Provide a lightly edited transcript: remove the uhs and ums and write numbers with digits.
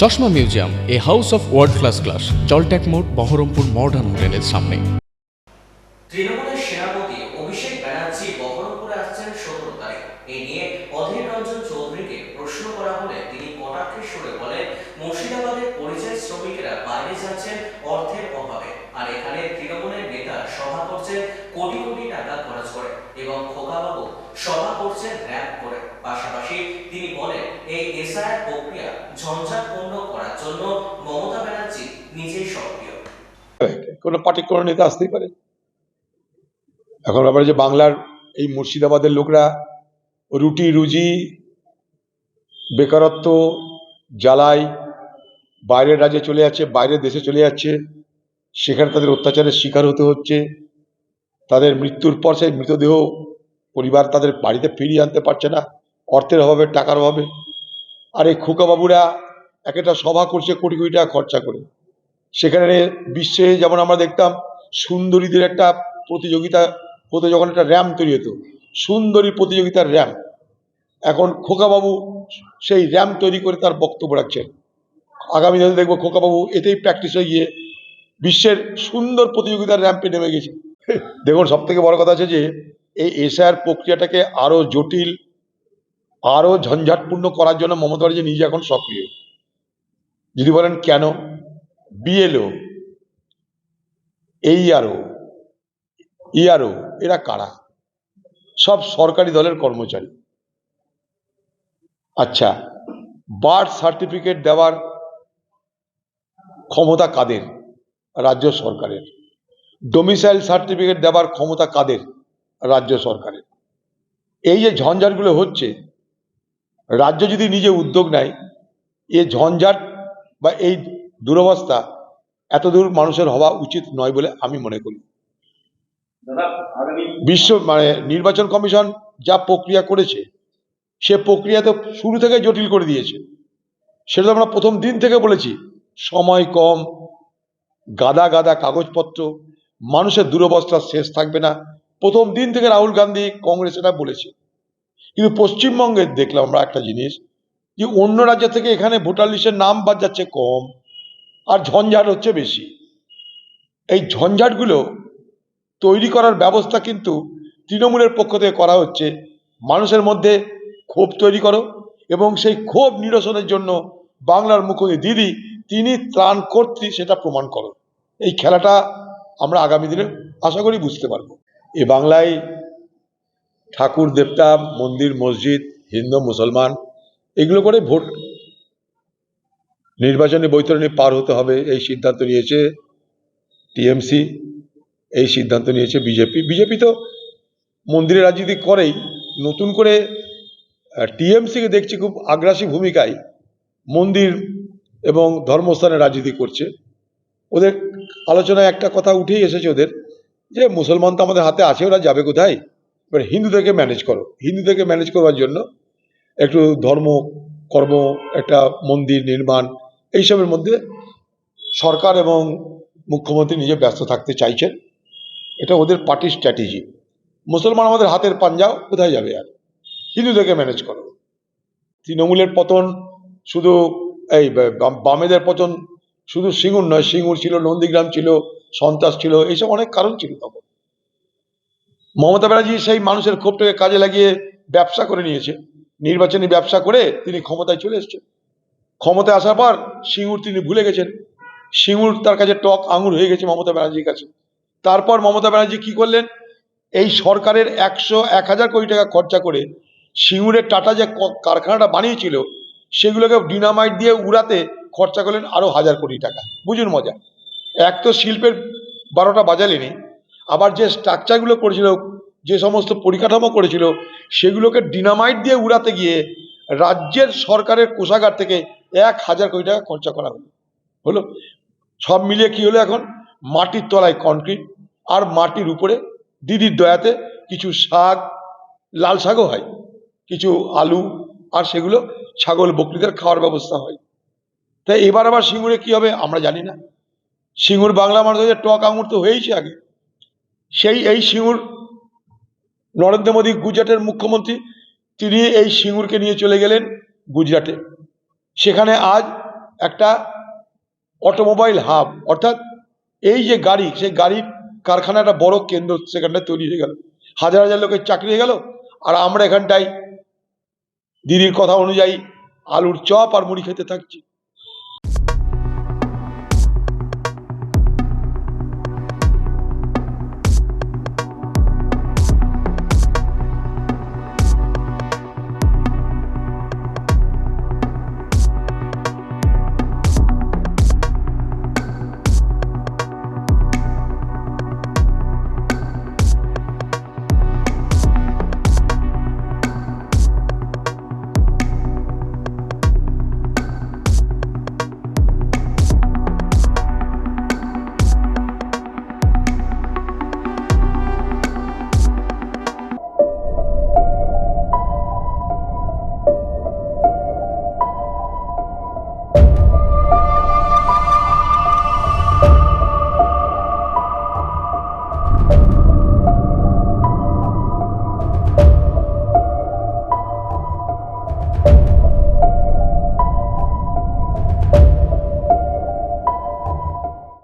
চশমা museum, a house of world class, জলট্যাক মোড়, বহরমপুর মডার্ন হোটেলের সামনে। তৃণমূলের সেনাপতি অভিষেক ব্যানার্জি বহরমপুরে আসছেন 17 তারিখ। এই নিয়ে অধীর রঞ্জন চৌধুরীকে প্রশ্ন করা হলে তিনি কটাক্ষের সুরে বলেন, মুর্শিদাবাদের পরিযায়ী শ্রমিকেরা বাইরে যাচ্ছেন অর্থের অভাবে, আর এখানে তৃণমূলের নেতা সভা করছেন কোটি কোটি টাকা খরচ করে এবং খোকাবাবু সভা করছেন র্যাম্প করে। পাশাপাশি তিনি বলেন, এই এসআইআর প্রক্রিয়া ঝঞ্ঝাটপূর্ণ করার জন্য মমতা ব্যানার্জি নিজেই সক্রিয়। কোনো পার্টিকুলার নেতা আসতেই পারে। এখন ব্যাপারে যে বাংলার এই মুর্শিদাবাদের লোকরা রুটি রুজি বেকারত্ব জ্বালায় বাইরের রাজ্যে চলে যাচ্ছে, বাইরের দেশে চলে যাচ্ছে, সেখানে তাদের অত্যাচারের শিকার হতে হচ্ছে। তাদের মৃত্যুর পর সেই মৃতদেহ পরিবার তাদের বাড়িতে ফিরিয়ে আনতে পারছে না, অর্থের অভাবে, টাকার অভাবে। আর এই খোকাবাবুরা এক একটা সভা করছে কোটি কোটি টাকা খরচা করে। সেখানে বিশ্বে যেমন আমরা দেখতাম সুন্দরীদের একটা প্রতিযোগিতা হতো, যখন একটা র্যাম্প তৈরি হতো, সুন্দরী প্রতিযোগিতার র্যাম্প, এখন খোকাবাবু সেই র্যাম্প তৈরি করে তার বক্তব্য রাখছেন। আগামী দিনে দেখবো খোকাবাবু এতেই প্র্যাকটিস হয়ে গিয়ে বিশ্বের সুন্দর প্রতিযোগিতার র্যাম্পে নেমে গেছে। দেখুন, সব থেকে বড় কথা আছে যে এই এসআইআর প্রক্রিয়াটাকে আরো জটিল, আরো ঝঞ্ঝাটপূর্ণ করার জন্য মমতা ব্যানার্জি নিজে এখন সক্রিয়। যদি বলেন কেন, বিএলও, এইআরও, ইআরও এরা কারা? সব সরকারি দলের কর্মচারী। আচ্ছা, বার্থ সার্টিফিকেট দেওয়ার ক্ষমতা কাদের? রাজ্য সরকারের। ডোমিসাইল সার্টিফিকেট দেওয়ার ক্ষমতা কাদের? রাজ্য সরকারের। এই যে ঝঞ্ঝাটগুলো হচ্ছে, রাজ্য যদি নিজে উদ্যোগ নেয়, এই ঝঞ্ঝাট বা এই দুরবস্থা এতদূর মানুষের হওয়া উচিত নয় বলে আমি মনে করি। নির্বাচন কমিশন যা প্রক্রিয়া করেছে, সে প্রক্রিয়া তো শুরু থেকে জটিল করে দিয়েছে। সেটা তো আমরা প্রথম দিন থেকে বলেছি, সময় কম, গাদা গাদা কাগজপত্র, মানুষের দুরবস্থা শেষ থাকবে না। প্রথম দিন থেকে রাহুল গান্ধী, কংগ্রেস এটা বলেছে। কিন্তু পশ্চিমবঙ্গে দেখলাম আমরা একটা জিনিস, যে অন্য রাজ্য থেকে এখানে ভোটার লিস্টের নাম বাদ যাচ্ছে কম, আর ঝঞ্ঝাট হচ্ছে বেশি। এই ঝঞ্ঝাটগুলো তৈরি করার ব্যবস্থা কিন্তু তৃণমূলের পক্ষ থেকে করা হচ্ছে। মানুষের মধ্যে ক্ষোভ তৈরি করো এবং সেই ক্ষোভ নিরসনের জন্য বাংলার মুখ্যমন্ত্রী দিদি তিনি ত্রাণ কর্ত্রী, সেটা প্রমাণ করো। এই খেলাটা আমরা আগামী দিনে আশা করি বুঝতে পারবো। এ বাংলায় ঠাকুর দেবতা, মন্দির মসজিদ, হিন্দু মুসলমান এগুলো করে ভোট, নির্বাচনী বৈতরণী পার হতে হবে, এই সিদ্ধান্ত নিয়েছে টিএমসি, এই সিদ্ধান্ত নিয়েছে বিজেপি। বিজেপি তো মন্দিরের রাজনীতি করেই, নতুন করে টিএমসিকে দেখছি খুব আগ্রাসী ভূমিকায় মন্দির এবং ধর্মস্থানের রাজনীতি করছে। ওদের আলোচনায় একটা কথা উঠেই এসেছে ওদের, যে মুসলমান তো আমাদের হাতে আছে, ওরা যাবে কোথায়, এবার হিন্দুদেরকে ম্যানেজ করো। হিন্দুদেরকে ম্যানেজ করবার জন্য একটু ধর্ম কর্ম, একটা মন্দির নির্মাণ, এইসবের মধ্যে সরকার এবং মুখ্যমন্ত্রী নিজে ব্যস্ত থাকতে চাইছেন। এটা ওদের পার্টির স্ট্র্যাটেজি। মুসলমান আমাদের হাতের পাঞ্জাও, কোথায় যাবে, আর হিন্দুদেরকে ম্যানেজ করো। তৃণমূলের পতন শুধু এই বামেদের পতন শুধু সিঙ্গুর নয়, সিঙ্গুর ছিল, নন্দীগ্রাম ছিল, সন্ত্রাস ছিল, এইসব অনেক কারণ ছিল তখন। মমতা ব্যানার্জি সেই মানুষের ক্ষোভটাকে কাজে লাগিয়ে ব্যবসা করে নিয়েছে, নির্বাচনী ব্যবসা করে তিনি ক্ষমতায় চলে এসেছেন। ক্ষমতায় আসার পর সিঙ্গুর তিনি ভুলে গেছেন, সিঙ্গুর তার কাছে টক আঙুর হয়ে গেছে মমতা ব্যানার্জির কাছে। তারপর মমতা ব্যানার্জি কি করলেন, এই সরকারের 1,000 কোটি টাকা খরচা করে সিঙ্গুরের টাটা যে কারখানাটা বানিয়েছিল, সেগুলোকে ডিনামাইট দিয়ে উড়াতে খরচা করলেন আরো 1,000 কোটি টাকা। বুঝুন মজা। এক তো শিল্পের 12টা বাজালেনি, আবার যে স্ট্রাকচারগুলো করেছিল, যে সমস্ত পরিকাঠামো করেছিল, সেগুলোকে ডিনামাইট দিয়ে উড়াতে গিয়ে রাজ্যের সরকারের কোষাগার থেকে 1,000 কোটি টাকা খরচা করা হলো। সব মিলিয়ে কি হলো, এখন মাটির তলায় কনক্রিট, আর মাটির উপরে দিদির দয়াতে কিছু শাক, লাল শাকও হয়, কিছু আলু, আর সেগুলো ছাগল বকরিদের খাওয়ার ব্যবস্থা হয়। তাই এবার আবার সিঙ্গুরে কি হবে আমরা জানি না। সিঙ্গুর বাংলা মানুষের টক আঙুর তো হয়েইছে আগে। এই সিঙ্গুর নরেন্দ্র মোদী, গুজরাটের মুখ্যমন্ত্রী, তিনি এই সিঙ্গুরকে নিয়ে চলে গেলেন গুজরাটে। সেখানে আজ একটা অটোমোবাইল হাব, অর্থাৎ এই যে গাড়ি, সেই গাড়ির কারখানা একটা বড় কেন্দ্র সেখানটায় তৈরি হয়ে গেল, হাজার হাজার লোকের চাকরি হয়ে গেল। আর আমরা এখানটায় দিদির কথা অনুযায়ী আলুর চপ আর মুড়ি খেতে থাকছি।